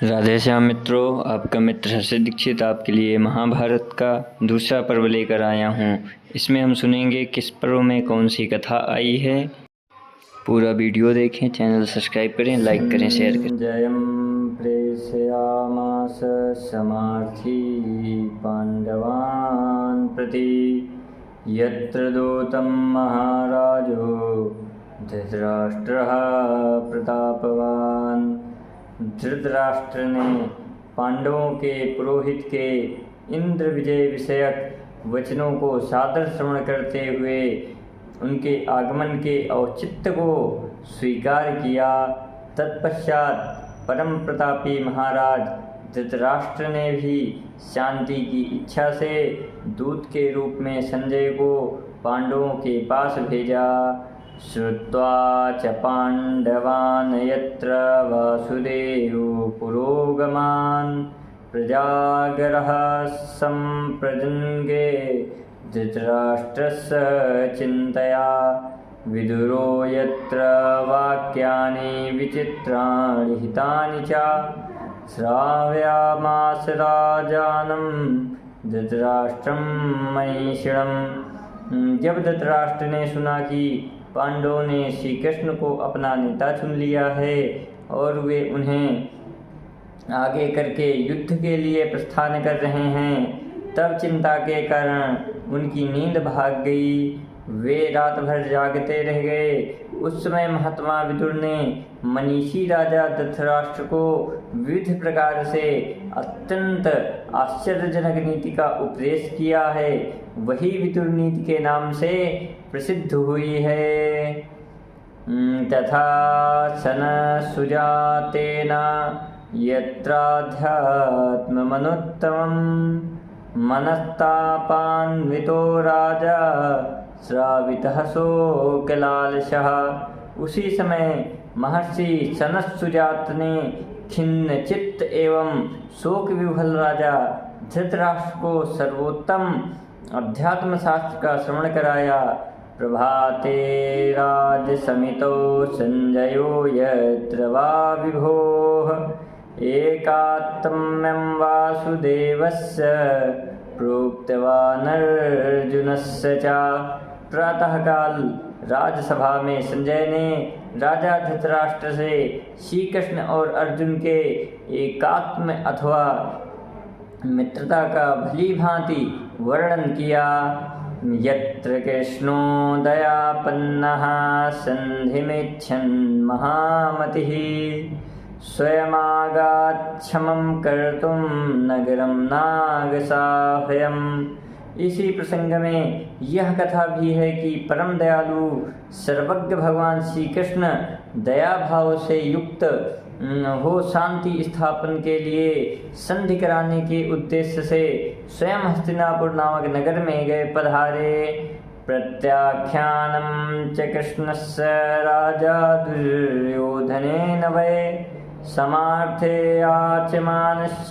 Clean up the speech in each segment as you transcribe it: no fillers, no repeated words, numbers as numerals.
राधे श्याम मित्रों, आपका मित्र हर्षित दीक्षित आपके लिए महाभारत का दूसरा पर्व लेकर आया हूँ। इसमें हम सुनेंगे किस पर्व में कौन सी कथा आई है। पूरा वीडियो देखें, चैनल सब्सक्राइब करें, लाइक करें, शेयर करें। जयम प्रेषयामास समार्थी पांडवान् प्रति यत्र दूतं महाराजो धृतराष्ट्रः प्रतापवान्। धृतराष्ट्र ने पांडवों के पुरोहित के इंद्र विजय विषयक वचनों को सादर श्रवण करते हुए उनके आगमन के औचित्य को स्वीकार किया। तत्पश्चात परम प्रतापी महाराज धृतराष्ट्र ने भी शांति की इच्छा से दूत के रूप में संजय को पांडवों के पास भेजा। श्रुत्वा च पांडवान् यत्र वासुदेवो पुरोगमान् प्रजागरः सम्प्रजन्गे धृतराष्ट्रस्य चिन्तया। विदुरो यत्र वाक्यानि विचित्राणि हितानि च श्रावयामास राजानं धृतराष्ट्रं महिषिणम्। जब धृतराष्ट्र ने सुना कि पांडवों ने श्री कृष्ण को अपना नेता चुन लिया है और वे उन्हें आगे करके युद्ध के लिए प्रस्थान कर रहे हैं, तब चिंता के कारण उनकी नींद भाग गई। वे रात भर जागते रह गए। उस समय महात्मा विदुर ने मनीषी राजा धृतराष्ट्र को विविध प्रकार से अत्यंत आश्चर्यजनक नीति का उपदेश किया है। वही विदुर नीति के नाम से प्रसिद्ध हुई है। तथा सन सुजातेन यत्राध्यात्ममनुत्तमम् मनस्तापान्वितो राजा श्रावितः शोकलालसः। उसी समय महर्षि सनत सुजात ने खिन्न चित्त एवं शोक विह्वल राजा धृतराष्ट्र को सर्वोत्तम अध्यात्म शास्त्र का श्रवण कराया। प्रभाते राजसमितो संजयो यत्र वा विभोः एकात्म्यं वासुदेवस्य प्रोक्तवान् अर्जुनस्य च। प्रातःकाल राजसभा में संजय ने राजा धृतराष्ट्र से श्री कृष्ण और अर्जुन के एकात्म अथवा मित्रता का भली भांति वर्णन किया। यत्र कृष्णो दयापन्नः संधिमिच्छन् महामतिः स्वयमागाच्छमं कर्तुं नगरं नागसाह्यम्। इसी प्रसंग में यह कथा भी है कि परम दयालु सर्वज्ञ भगवान श्री कृष्ण दया भाव से युक्त हो शांति स्थापन के लिए संधि कराने के उद्देश्य से स्वयं हस्तिनापुर नामक नगर में गए पधारे। प्रत्याख्यानं च कृष्णस्य राजा दुर्योधनेन वै समार्थे आचमानश्च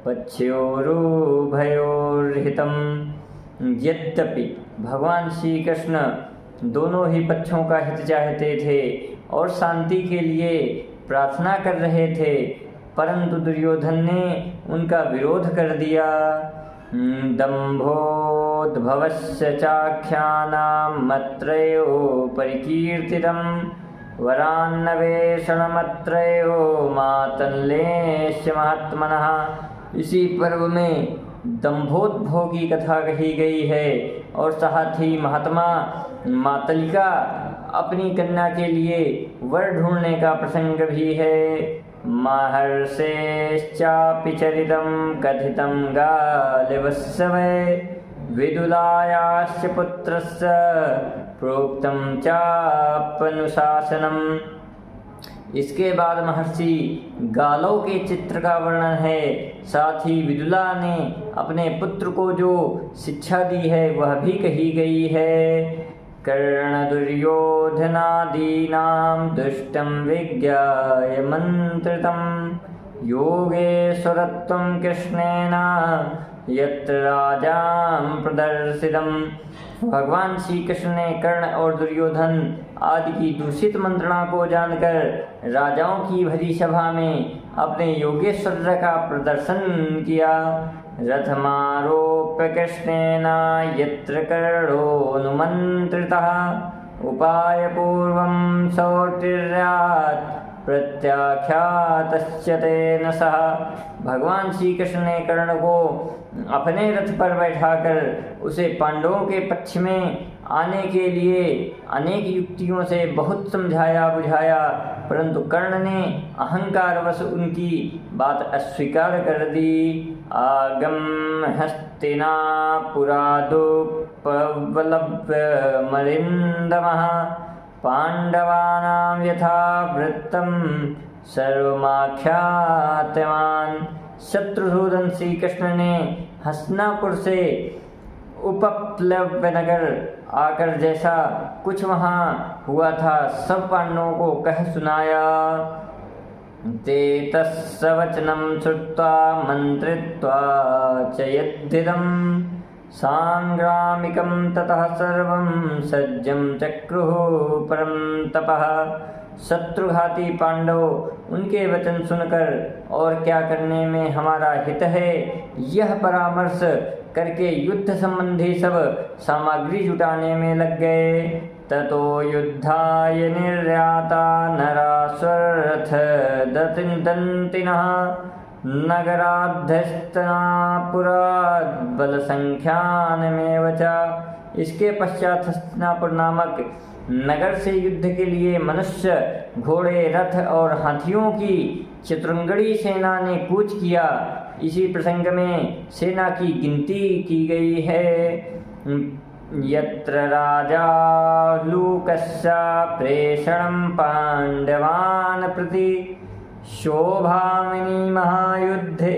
पक्षयोरुभयोर्हितम्। यद्यपि भगवान श्री कृष्ण दोनों ही पक्षों का हित चाहते थे और शांति के लिए प्रार्थना कर रहे थे, परंतु दुर्योधन ने उनका विरोध कर दिया। दम्भोद्भवस्य चाख्यानामत्रयो परिकीर्तितं वरान्नवेषणमत्रयो मातल्लेश्य महात्मनः। इसी पर्व में दम्भोद्भव की कथा कही गई है और साथ ही महात्मा मातलिका अपनी कन्या के लिए वर ढूंढने का प्रसंग भी है। महर्षेश्चापि चरितं कथितं गालिवस्य वै विदुलायास्य पुत्रस्य प्रोक्तं चापनुशासनम्। इसके बाद महर्षि गालों के चित्र का वर्णन है। साथ ही विदुला ने अपने पुत्र को जो शिक्षा दी है वह भी कही गई है। कर्ण दुर्योधनादीनां दुष्टं विज्ञाय मंत्रितं योगेश्वरत्वं कृष्णेन यत्र राजां प्रदर्शितम्। भगवान श्री कृष्ण ने कर्ण और दुर्योधन आदि की दूषित मंत्रणा को जानकर राजाओं की भरी सभा में अपने योगेश्वर का प्रदर्शन किया। रथमारोप्य कृष्णेन यत्र कर्णोऽनुमन्त्रितः उपाय पूर्वं सौटिर्यात् प्रत्याख्यातश्च तेन सह। भगवान श्री कृष्ण ने कर्ण को अपने रथ पर बैठाकर उसे पांडवों के पक्ष में आने के लिए अनेक युक्तियों से बहुत समझाया बुझाया, परंतु कर्ण ने अहंकारवश उनकी बात अस्वीकार कर दी। आगम हस्तिनापुरादुपलभ्य मरिन्दमः पांडवानां यथा वृत्तं सर्वमाख्यातवान्। शत्रुसूदन श्री कृष्ण ने हस्तिनापुर से उपप्लव्य नगर आकर जैसा कुछ वहाँ हुआ था सब पांडवों को कह सुनाया। ते तस्य वचनं श्रुत्वा मन्त्रित्वा च यद्धिदं सांग्रामिकं ततः सर्वं सज्जं चक्रुः परं तपः। शत्रुघाती पांडव उनके वचन सुनकर और क्या करने में हमारा हित है यह परामर्श करके युद्ध संबंधी सब सामग्री जुटाने में लग गए। ततो युद्धाय निर्याता नराश्वरथ दंतिनः नगराध्यस्तनापुरात् बलसंख्यानमेव च। इसके पश्चात हस्तिनापुर नामक नगर से युद्ध के लिए मनुष्य, घोड़े, रथ और हाथियों की चतुरंगड़ी सेना ने कूच किया। इसी प्रसंग में सेना की गिनती की गई है। यत्र राजा लूकस्य प्रेषणं पांडवान् प्रति शोभामिनी महायुद्धे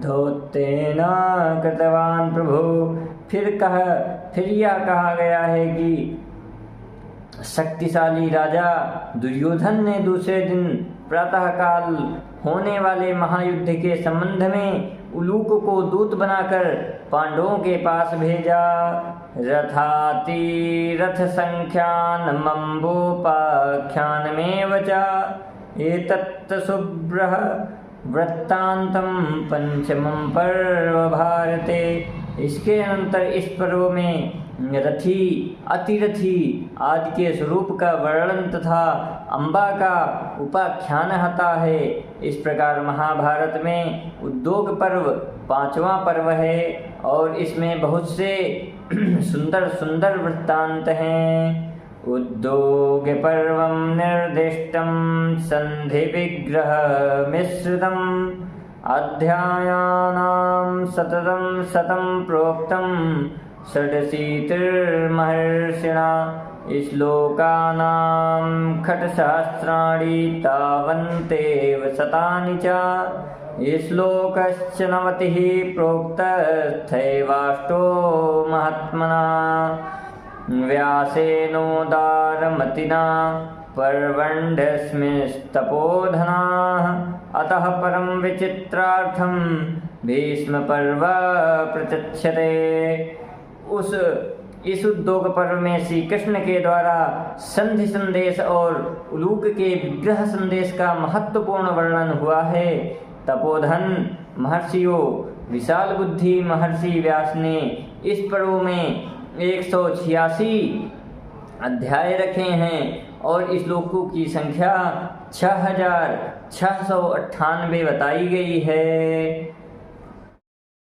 धौतेन कृतवान् प्रभु। फिर यह कहा गया है कि शक्तिशाली राजा दुर्योधन ने दूसरे दिन प्रातःकाल होने वाले महायुद्ध के संबंध में उलूक को दूत बनाकर पांडवों के पास भेजा। रथातिरथ संख्यान मम्बोपाख्यानमेव च एतत् शुभ्रः वृत्तान्तं पंचमं पर्व भारते। इसके अनंतर इस पर्व में रथी, अतिरथी आदि के स्वरूप का वर्णन तथा अम्बा का उपाख्यान आता है। इस प्रकार महाभारत में उद्योग पर्व पांचवा पर्व है और इसमें बहुत से सुंदर सुंदर वृत्तांत हैं। उद्योग पर्वं निर्दिष्टं संधि विग्रह मिश्रितम् अध्यायानां सततं शतं प्रोक्तं षडशीतिर्महर्षिणा श्लोकानां खट्सहस्राणि तावन्तेव शतानि च। श्लोकश्च 90 प्रोक्तस्थैवाष्टो महात्मना व्यासेनोदारमतिना पर्वण्यस्मिस्तपोधनाः अतः परं विचित्रार्थं भीष्मपर्व प्रचक्षते। इस उद्योग पर्व में श्री कृष्ण के द्वारा संधि संदेश और उलूक के विग्रह संदेश का महत्वपूर्ण वर्णन हुआ है। तपोधन महर्षियों विशाल बुद्धि महर्षि व्यास ने इस पर्व में 186 अध्याय रखे हैं और इस श्लोकों की संख्या 6698 बताई गई है।